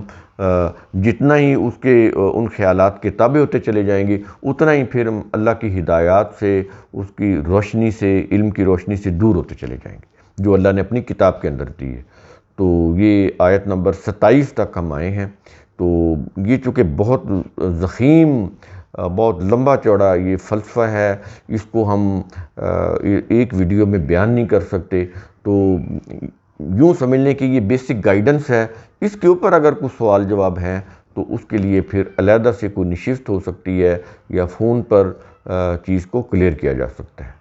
جتنا ہی ان خیالات کے تابع ہوتے چلے جائیں گے، اتنا ہی پھر ہم اللہ کی ہدایات سے، اس کی روشنی سے، علم کی روشنی سے دور ہوتے چلے جائیں گے جو اللہ نے اپنی کتاب کے اندر دی ہے۔ تو یہ آیت نمبر 27 تک ہم آئے ہیں۔ تو یہ چونکہ بہت ضخیم، بہت لمبا چوڑا یہ فلسفہ ہے، اس کو ہم ایک ویڈیو میں بیان نہیں کر سکتے، تو یوں سمجھ لیں کہ یہ بیسک گائیڈنس ہے۔ اس کے اوپر اگر کوئی سوال جواب ہیں تو اس کے لیے پھر علیحدہ سے کوئی نشست ہو سکتی ہے، یا فون پر چیز کو کلیئر کیا جا سکتا ہے۔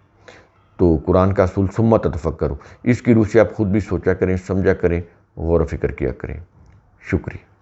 تو قرآن کا اصول ثم تتفکروا، اس کی روح سے آپ خود بھی سوچا کریں، سمجھا کریں، غور و فکر کیا کریں۔ شکریہ۔